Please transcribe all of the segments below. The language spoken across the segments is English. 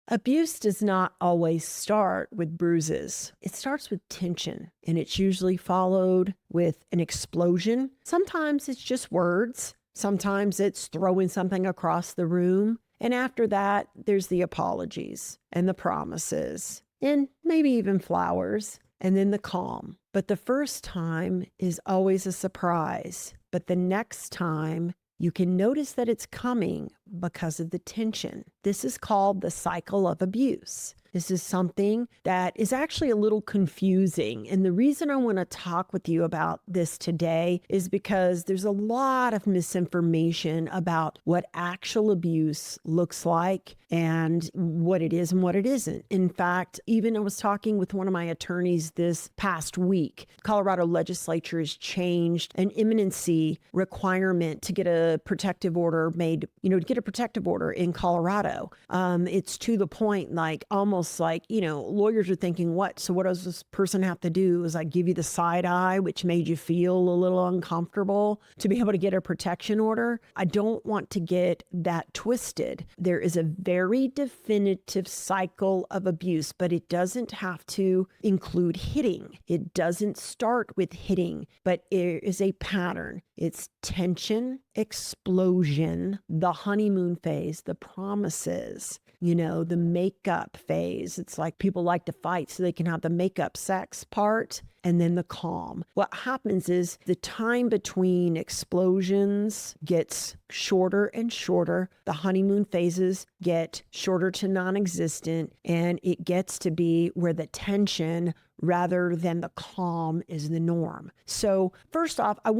Abuse does not always start with bruises. It starts with tension, and it's usually followed with an explosion. Sometimes it's just words. Sometimes it's throwing something across the room. And after that, there's the apologies and the promises and maybe even flowers and then the calm. But the first time is always a surprise. But the next time, you can notice that it's coming because of the tension. This is called the cycle of abuse. This is something that is actually a little confusing. And the reason I want to talk with you about this today is because there's a lot of misinformation about what actual abuse looks like and what it is and what it isn't. In fact, even I was talking with one of my attorneys this past week. Colorado legislature has changed an imminency requirement to get a protective order made, to get a protective order in Colorado. It's to the point almost like, lawyers are thinking, what does this person have to do? Is give you the side eye, which made you feel a little uncomfortable to be able to get a protection order? I don't want to get that twisted. There is a very definitive cycle of abuse, but it doesn't have to include hitting. It doesn't start with hitting, but it is a pattern. It's tension, explosion, the honeymoon phase, the promises, the makeup phase. It's like people like to fight so they can have the makeup sex part, and then the calm. What happens is the time between explosions gets shorter and shorter. The honeymoon phases get shorter to non-existent, and it gets to be where the tension rather than the calm is the norm. So first off, I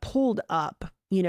pulled up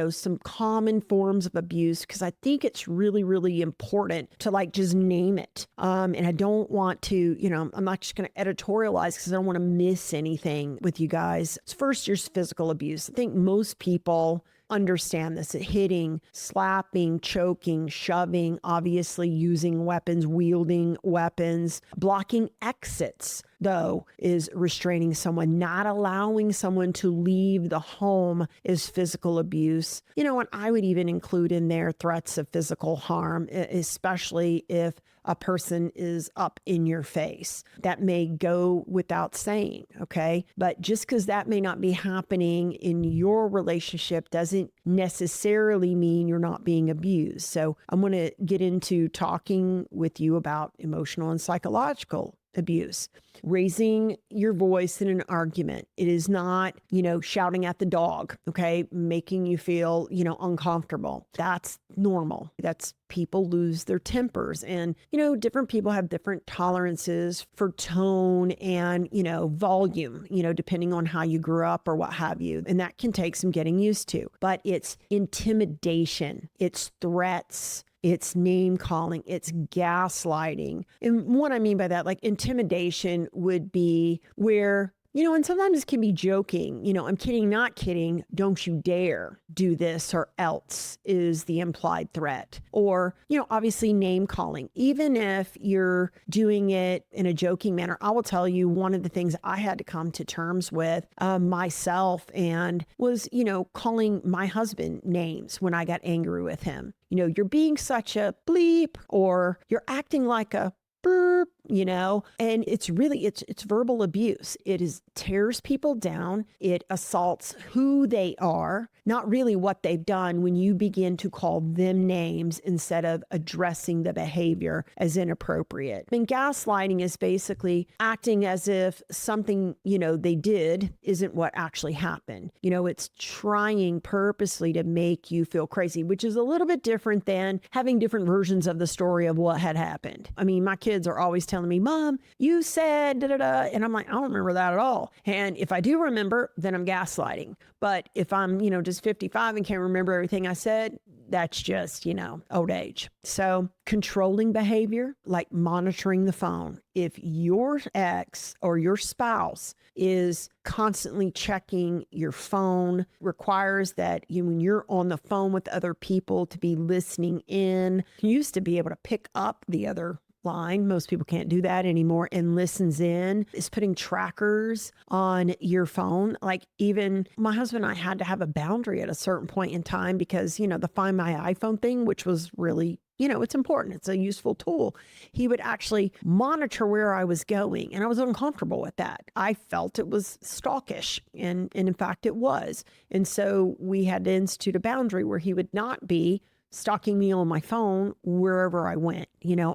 some common forms of abuse because I think it's really, really important to just name it. And I don't want to, I'm not just going to editorialize because I don't want to miss anything with you guys. First, there's physical abuse. I think most people understand this: hitting, slapping, choking, shoving, obviously using weapons, wielding weapons. Blocking exits, though, is restraining someone. Not allowing someone to leave the home is physical abuse. And I would even include in there threats of physical harm, especially if a person is up in your face. That may go without saying, okay? But just because that may not be happening in your relationship doesn't necessarily mean you're not being abused. So I'm going to get into talking with you about emotional and psychological abuse. Raising your voice in an argument. It is not, shouting at the dog, okay? Making you feel, uncomfortable. That's normal. That's people lose their tempers. And, different people have different tolerances for tone and, volume, depending on how you grew up or what have you. And that can take some getting used to. But it's intimidation. It's threats. It's name calling, it's gaslighting. And what I mean by that, intimidation would be where, and sometimes it can be joking, I'm kidding, not kidding, don't you dare do this or else is the implied threat. Or, obviously name calling. Even if you're doing it in a joking manner, I will tell you one of the things I had to come to terms with myself and was, calling my husband names when I got angry with him. You're being such a bleep, or you're acting like a burp, and it's really, it's verbal abuse. It tears people down. It assaults who they are, not really what they've done when you begin to call them names instead of addressing the behavior as inappropriate. And gaslighting is basically acting as if something, they did isn't what actually happened. It's trying purposely to make you feel crazy, which is a little bit different than having different versions of the story of what had happened. I mean, my kids are always telling me, Mom, you said da da da. And I'm like, I don't remember that at all. And if I do remember, then I'm gaslighting. But if I'm, just 55 and can't remember everything I said, that's just, old age. So controlling behavior, like monitoring the phone. If your ex or your spouse is constantly checking your phone, requires that when you're on the phone with other people to be listening in. You used to be able to pick up the other line. Most people can't do that anymore, and listens in, is putting trackers on your phone. Even my husband and I had to have a boundary at a certain point in time because, the Find My iPhone thing, which was really it's important. It's a useful tool. He would actually monitor where I was going, and I was uncomfortable with that. I felt it was stalkish, and in fact it was. And so we had to institute a boundary where he would not be stalking me on my phone wherever I went.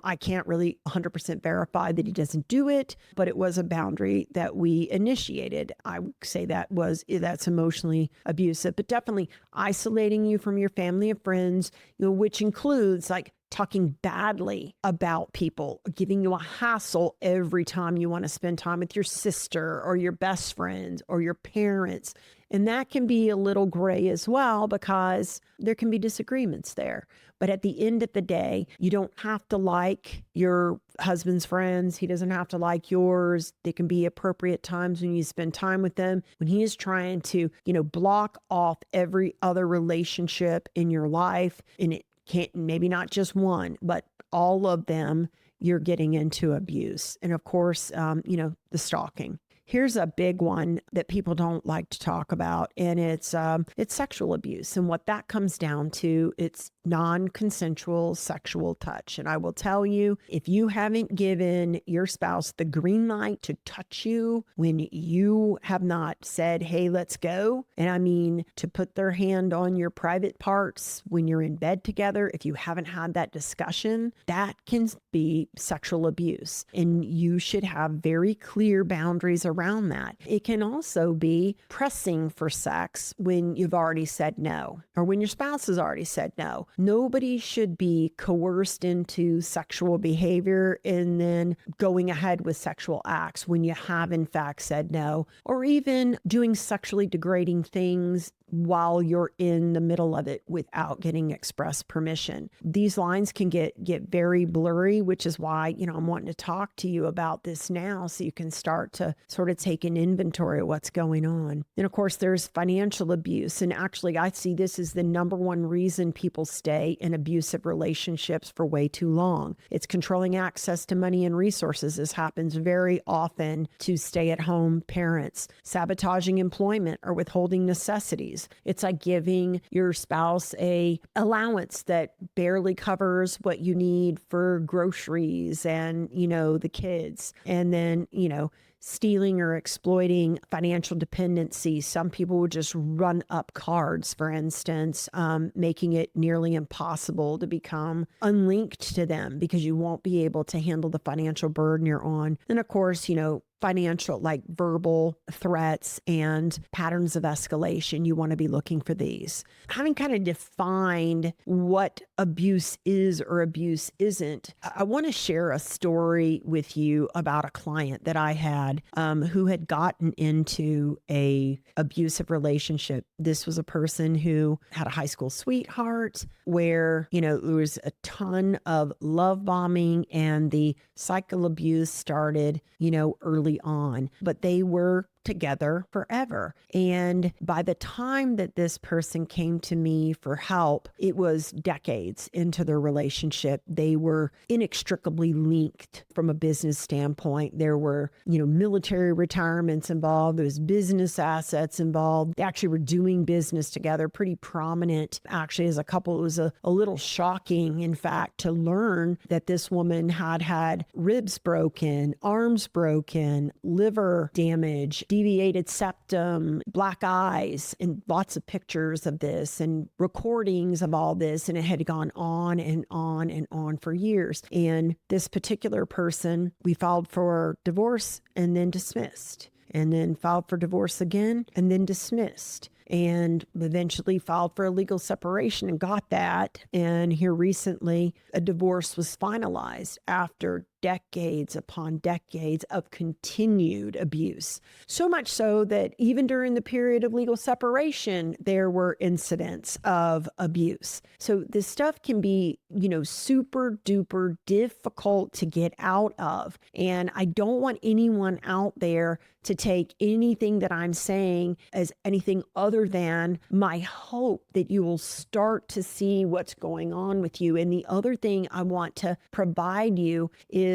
I can't really 100% verify that he doesn't do it, but it was a boundary that we initiated. I would say that's emotionally abusive, but definitely isolating you from your family and friends, which includes like talking badly about people, giving you a hassle every time you want to spend time with your sister or your best friends or your parents. And that can be a little gray as well because there can be disagreements there. But at the end of the day, you don't have to like your husband's friends. He doesn't have to like yours. There can be appropriate times when you spend time with them. When he is trying to, block off every other relationship in your life, and it can't, maybe not just one, but all of them, you're getting into abuse. And of course, the stalking. Here's a big one that people don't like to talk about, and it's sexual abuse. And what that comes down to, it's non-consensual sexual touch. And I will tell you, if you haven't given your spouse the green light to touch you when you have not said, hey, let's go, and I mean to put their hand on your private parts when you're in bed together, if you haven't had that discussion, that can be sexual abuse. And you should have very clear boundaries around that. It can also be pressing for sex when you've already said no, or when your spouse has already said no. Nobody should be coerced into sexual behavior and then going ahead with sexual acts when you have in fact said no, or even doing sexually degrading things while you're in the middle of it without getting express permission. These lines can get very blurry, which is why, I'm wanting to talk to you about this now so you can start to sort of take an inventory of what's going on. And of course, there's financial abuse. And actually, I see this as the number one reason people stay in abusive relationships for way too long. It's controlling access to money and resources. This happens very often to stay-at-home parents, sabotaging employment or withholding necessities. It's like giving your spouse a allowance that barely covers what you need for groceries and, the kids. And then, stealing or exploiting financial dependency. Some people would just run up cards, for instance, making it nearly impossible to become unlinked to them because you won't be able to handle the financial burden you're on. And of course, financial, like verbal threats and patterns of escalation. You want to be looking for these. Having kind of defined what abuse is or abuse isn't, I want to share a story with you about a client that I had who had gotten into a abusive relationship. This was a person who had a high school sweetheart where, there was a ton of love bombing and the cycle abuse started, early on, but they were together forever. And by the time that this person came to me for help, it was decades into their relationship. They were inextricably linked from a business standpoint. There were, military retirements involved. There was business assets involved. They actually were doing business together, pretty prominent. Actually, as a couple, it was a little shocking, in fact, to learn that this woman had ribs broken, arms broken, liver damage, deviated septum, black eyes, and lots of pictures of this and recordings of all this. And it had gone on and on and on for years. And this particular person, we filed for divorce and then dismissed, and then filed for divorce again and then dismissed, and eventually filed for a legal separation and got that. And here recently, a divorce was finalized after decades upon decades of continued abuse. So much so that even during the period of legal separation, there were incidents of abuse. So this stuff can be, super duper difficult to get out of. And I don't want anyone out there to take anything that I'm saying as anything other than my hope that you will start to see what's going on with you. And the other thing I want to provide you is,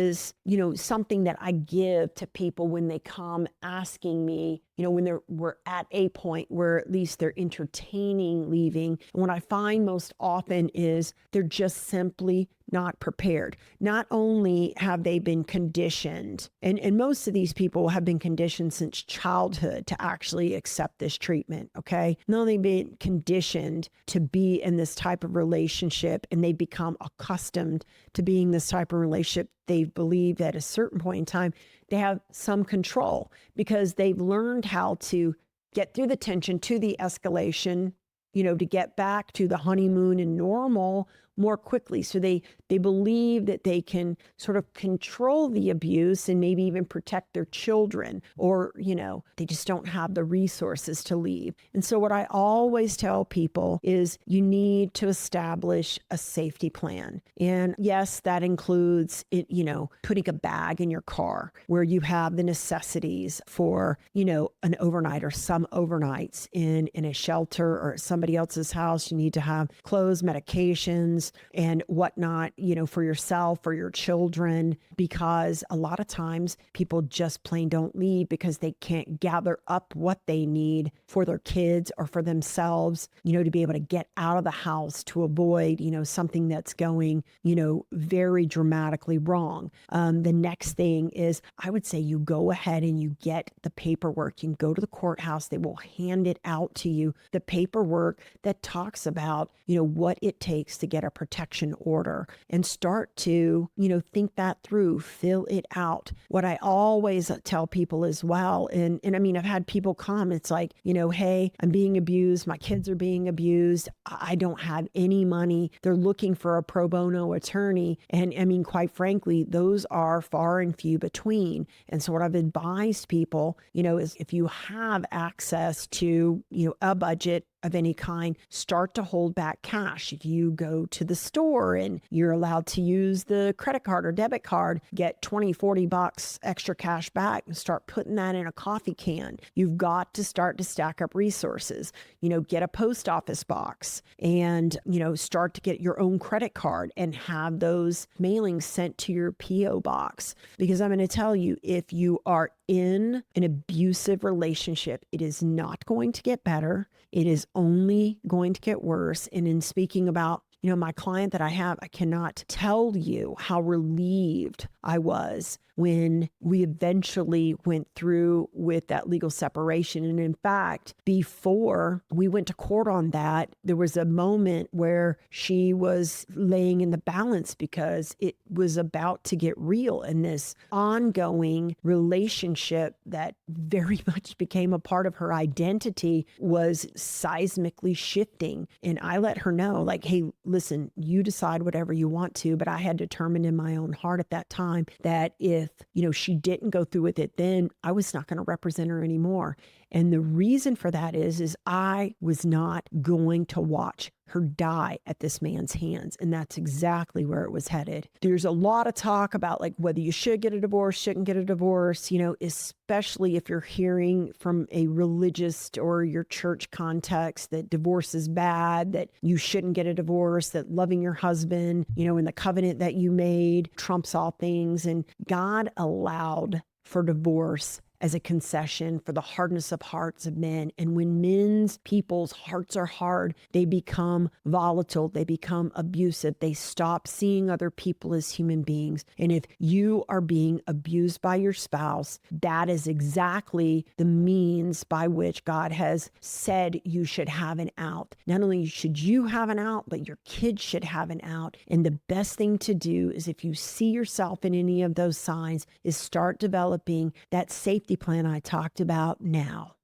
something that I give to people when they come asking me, when we're at a point where at least they're entertaining leaving. And what I find most often is they're just simply not prepared. Not only have they been conditioned, and most of these people have been conditioned since childhood to actually accept this treatment, okay? Not only been conditioned to be in this type of relationship, and they become accustomed to being this type of relationship, they believe that at a certain point in time, they have some control because they've learned how to get through the tension to the escalation, to get back to the honeymoon and normal more quickly. So they believe that they can sort of control the abuse and maybe even protect their children, or, they just don't have the resources to leave. And so what I always tell people is you need to establish a safety plan. And yes, that includes putting a bag in your car where you have the necessities for, an overnight or some overnights in a shelter or at somebody else's house. You need to have clothes, medications, and whatnot, for yourself, for your children, because a lot of times people just plain don't leave because they can't gather up what they need for their kids or for themselves, to be able to get out of the house to avoid, something that's going, very dramatically wrong. The next thing is, I would say you go ahead and you get the paperwork. You can go to the courthouse. They will hand it out to you, the paperwork that talks about, what it takes to get a protection order, and start to, think that through, fill it out. What I always tell people as well, and I mean, I've had people come, it's like, hey, I'm being abused. My kids are being abused. I don't have any money. They're looking for a pro bono attorney. And I mean, quite frankly, those are far and few between. And so what I've advised people, is if you have access to, a budget of any kind, start to hold back cash. If you go to the store and you're allowed to use the credit card or debit card, get 20, 40 bucks extra cash back and start putting that in a coffee can. You've got to start to stack up resources, get a post office box and, start to get your own credit card and have those mailings sent to your P.O. box. Because I'm going to tell you, if you are in an abusive relationship, it is not going to get better. It is only going to get worse. And in speaking about, my client that I have, I cannot tell you how relieved I was when we eventually went through with that legal separation. And in fact, before we went to court on that, there was a moment where she was laying in the balance because it was about to get real. And this ongoing relationship that very much became a part of her identity was seismically shifting. And I let her know, like, hey, listen, you decide whatever you want to, but I had determined in my own heart at that time that if, she didn't go through with it, then I was not going to represent her anymore. And the reason for that is I was not going to watch her die at this man's hands. And that's exactly where it was headed. There's a lot of talk about like whether you should get a divorce, shouldn't get a divorce, especially if you're hearing from a religious or your church context that divorce is bad, that you shouldn't get a divorce, that loving your husband, in the covenant that you made trumps all things. And God allowed for divorce as a concession for the hardness of hearts of men. And when people's hearts are hard, they become volatile, they become abusive, they stop seeing other people as human beings. And if you are being abused by your spouse, that is exactly the means by which God has said you should have an out. Not only should you have an out, but your kids should have an out. And the best thing to do is, if you see yourself in any of those signs, is start developing that safety plan I talked about now.